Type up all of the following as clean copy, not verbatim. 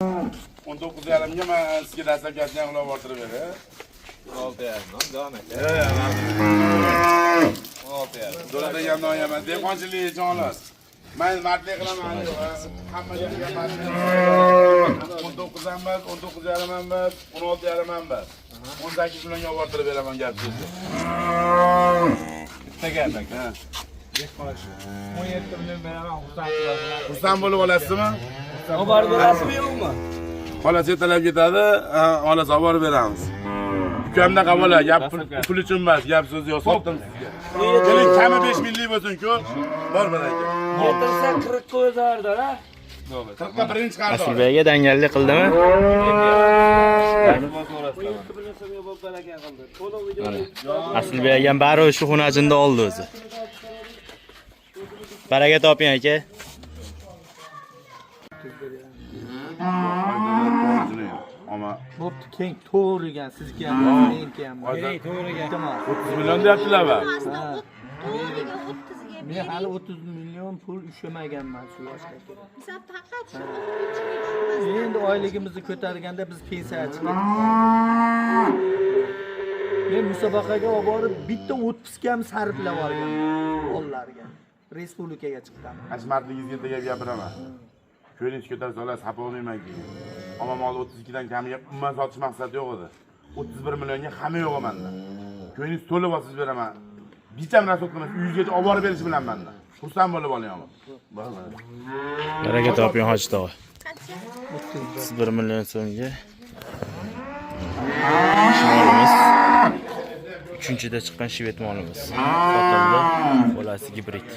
19,5 ga men sizga dastlabkasini ham qilib o'tirib beray. 6,5 davom et. 16,5. Do'lada ham noyaman. Dehqonchilik jonlar. Men mardlik qilaman. Hammaga gapaman. 19 ham emas, 19,5 ham emas, 16,5 ham emas. 18 millionga olib o'tirib beraman gap so'zni. Bitta gap aka. 17 million beraman, Xursand bo'lib olasizmi? Olib berasizmi yo'qmi? Xolos yetalab ketadi, xolos olib beramiz. Ukamda qavola, gap pul uchun emas, gap so'z yo'q, sotdim sizga. Keling, kami 5 minglik bo'lsin-ku. Bor baraka. Yetirsa 40 ga o'zardi, ha? 40 ga birinchi chiqardi. Asilbeyga dangallik qildimi? Asilbey ham bari shu xonajinda oldi o'zi. Baraka toping aka. Ama Bo'pti, keng to'g'rigan sizga ham, menga ham. Keng to'g'rigan. 30 million deyaptilar va. Men hali 30 million pul ushlamaganman shu yoshga. Biz faqat shu Endi oyligimizni ko'targanda biz pensiyaga chiqamiz. Men musobaqaga olib borib bitta 30 ga ham sarflab olganman bolalarga. Respublikaga chiqqan. Ashmardligingizga tegib gapiraman. Ko'ringiz ko'tarsa olasiz, xafa bo'lmayman keyin. Ammo mol 32 dan kamiga umuman sotish maqsadi yo'q edi. 31 millionga hamma yo'q menda. Ko'ringiz to'lib olsiz beraman. Bicham rasot qilmas, uyingizga olib borib berish bilan menda. Xursand bo'lib olyapman. Baraka toping hoji tog'a. 31 million so'mga. Molimiz 3-da chiqqan shvet molimiz. Sotildi. Bolasi gibrid.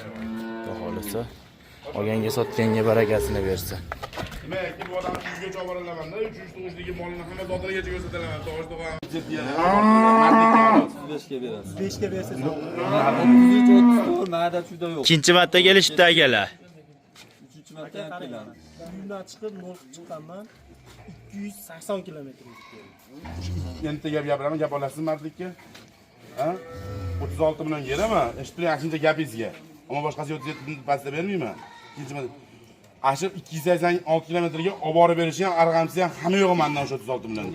Xohlasa olganga sotganga barakasini bersa. Demak, bu odam uyga olib boraman-da, 3 to'g'rishdagi molni hamma zotirgacha ko'rsataman. To'g'risida 35 ga berasiz. 5 ga bersiz. 33-34 ma'da juda yo'q. Ikkinchi marta kelishdi akalar. 3-marta ham keladi. Uydan chiqib 0 chiqqanman. 280 kilometr yurib keldim. Endi gap gapiraman, gap olasizmi mardlikka? Ha? 36 million beraman. Eshitdilar shuncha gapingizga. Ammo boshqasi 37 million pastda bermayman. Ikkinchi marta ashib 286 kilometrga olib borib berishi ham, arg'amsi ham hamma yo'q mendan o'sha 36 million.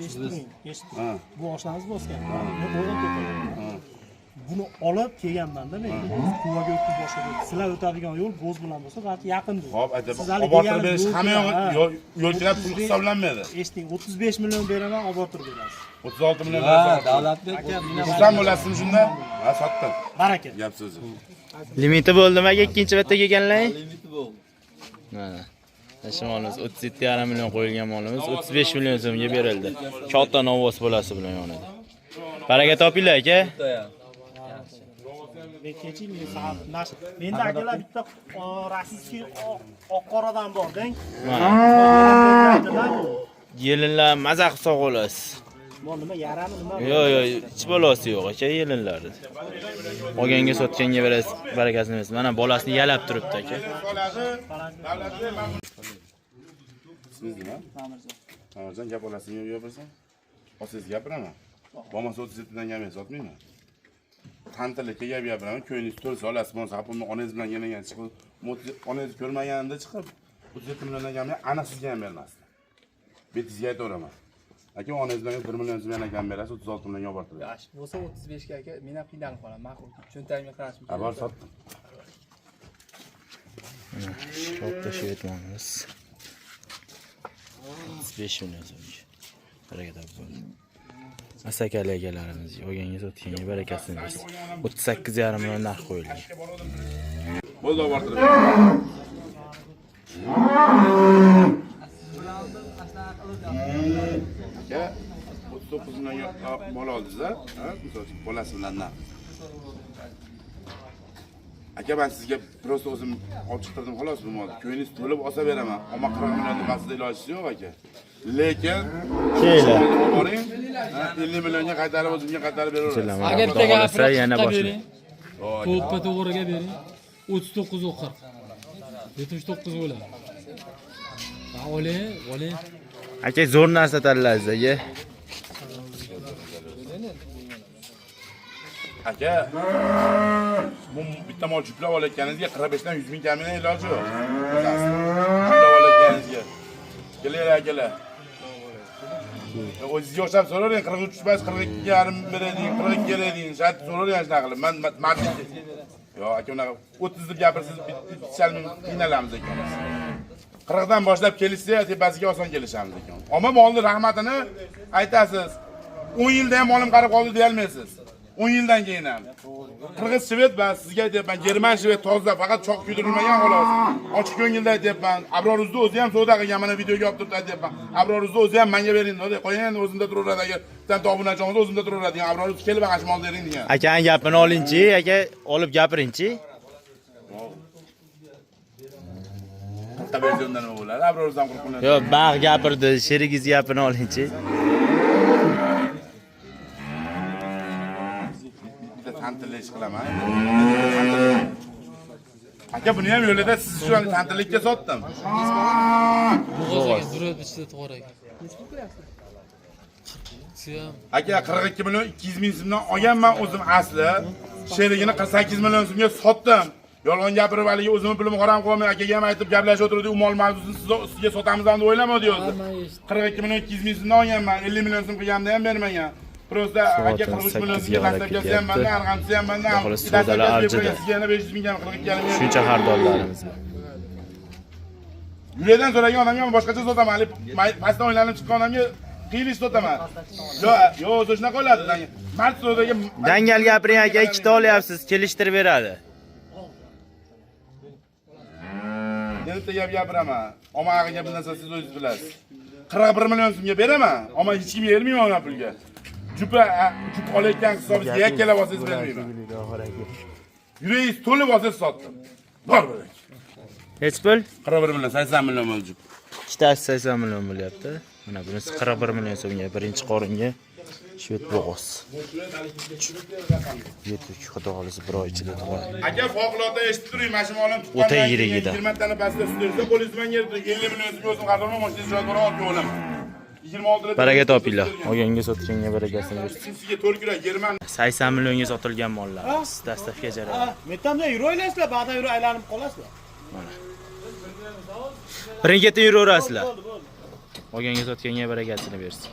Eshitding? Bu oshnamiz bosgan. Men o'g'lim ko'tardim. Buni olib kelganman-da men. Quvaga o'tib boshladim. Sizlar o'tadigan yo'l bo'z bilan bo'lsa, balki yaqindir. Xo'p, aytib, olib borib berish hamma yo'q, yo'lchilar pul hisoblanmaydi. Eshiting, 35 million beraman, olib o'tirib berasiz. 36 million Ha, berasan. davlatbek Xursand bo'lasizmi shunda? Ha, sotdim. Baraka. Gap so'zi. Limiti bo'ldimi aka ikkinchi marta kelganlar? limiti bo'ldi. Mana. Shu molimiz 37,5 million qo'yilgan molimiz 35 million so'mga berildi. Katta novvos bolasi bilan yonida. Baraka topinglar aka. Men keching men soat nashr. Menda akalar bitta rossiyskiy oq qoradan bor, deng. Yelinlar maza qilsa olasiz. Bu nima yarami nima? Yo'q, hech bolasi yo'q aka yelinlar. Olganga sotganga berasiz, barakasini bersin. Mana bolasini yalab turibdi aka. Siz nima? Tamirjon, gap olasizmi yo'q bersan? Olsangiz gapiraman. Bo'lmasa 37 dan gamen sotmayman. Tantalikka gap gapiraman, ko'yingiz to'lsa olasiz, bo'lmasa hapimni onangiz bilan yanagan chiqib, onangiz ko'rmaganimda chiqib 37 milliondan gamen aniq sizga ham bermasdi. Betizga aytaveraman. Aka, onangiz bilan 1 million so'm yana gam berasiz, 36 millionga olib borib. Yaxshi bo'lsa 35 ga aka, men ham qiynalib qolaman. Ma'qul. Cho'ntagimga qarashim kerak. Bor sotdim. Katta shvet molimiz. 35 million so'mga. Baraka toping. Asakali akalarimiz olganga sotganga barakasini bersin. 38,5 million narx qo'yilgan. Bo'ldi, olib borib. Aka, 39 millionga mol oldingiz-a? Ha, bolasi bilan naq. Aka, men sizga prosta o'zim olib chiqtirdim xolos bu molni. Ko'yingiz to'lib olsa beraman. Ammo 40 million pastida ilojisi yo'q aka. Lekin Keyla. boring, 50 millionga qaytarib o'zimga qaytarib beraverasiz. Agar bitta gapirsa yana boshlaydi. To'ppa to'g'riga bering. 39 u 40. 79 bo'ladi. Oling. Aka zo'r narsa tanladingiz aka. Aka, bu bitta mol juplab olayotganingizga 45 dan 100 ming kamina iloji yo'q. Juplab olayotganingizga. Kelar. O'zingizga o'xshab so'ravering, 43 bas, 42 yarim berading, 42 berading, shart so'ravering shunaqa qilib. Men yo, aka unaqa 30 deb gapirsiz, bitsalmi qiynalamiz ekan. 40 dan boshlab kelishsa, tepasiga oson kelishamiz ekan. Ammo molni rahmatini aytasiz. 10 yilda ham molim qarib qoldi deya olmaysiz. 10 yildan keyin ham. Qirg'iz shvet va sizga aytyapman, German shvet toza, faqat choq kuydirilmagan xolos. Ochiq ko'ngilda aytyapman. Abroruzda o'zi ham savdo qilgan, mana videoga olib turib aytyapman. Abroruzda o'zi ham menga bering, dedi. Qo'ying, o'zimda turaveradi agar tan tobunajongiz o'zimda turaveradi degan. Abroruz kelib mana mol bering degan. Akang gapini olingchi, aka olib gapiringchi. Versiyondan nima bo'ladi? Abroruzdan qo'rqmayman. Yo, bag' gapirdi, sherigingiz gapini olingchi. Tantilish qilaman. Aka buni ham yo'lida siz shu tantilikka sotdim. Bo'g'oziga durib ichida to'g'ri aka. Aka 42 million 200 ming so'mdan olganman o'zim asli. Sherigini 48 million so'mga sotdim. Yolg'on gapirib haligi o'zimni pulimni harom qilmay akaga ham aytib gaplashib o'tirdik, u mol mavzusini sizga sotamiz deb o'ylamadi o'zi. 42 million 200 ming so'mdan olganman, 50 million so'm qilganimda ham bermagan. Prosta aka 43 million so'mga maktabga ham manda, arg'amchisi ham manda. Savdolar avjida. Sizga yana 500 ming ham 42 yarim. Shuncha xaridorlarimiz bor. Yurakdan so'ragan odamga ham boshqacha sotaman. Hali pastdan o'ylanib chiqqan odamga qiyilish sotaman. Yo, o'zi shunaqa qoladi. Mart so'raga Dangal gapiring aka, ikkita olyapsiz, kelishtirib beradi. Bitta gap gapiraman. Omag'iga gap narsa siz o'zingiz bilasiz. 41 million so'mga beraman, ammo hech kimga bermayman ona pulga. Jup olayotgan hisobingizga yakkalab olsangiz bermayman. Yurangiz to'lib olsangiz sotdim. Bor bo'ling. Hech pul? 41 million, 80 million bo'ldi. Ikkitasi 80 million bo'lyapti. Mana bunisi 41 million so'mga birinchi qoringa shvet bo'g'oz. Yetuk xudo xolisi bir oy ichida tug'adi. Aka favqulodda eshitib turing, mashina olim O'ta yirigidan. 20 tani pastda sudursa, qo'lingiz bilan yerda 50 million so'm o'zim qadrlaman, mashinani joy bilan olib olaman. 26 Baraka topinglar. Olganga sotganga barakasini bersin. Sizga to'rkura German 80 millionga sotilgan mollar. Dastavka jarayoni. Metamda yuro o'ylaysizlar, ba'dan yuro aylanib qolasizlar. Birin-ketin yuraverasizlar. Olganga sotganga barakasini bersin.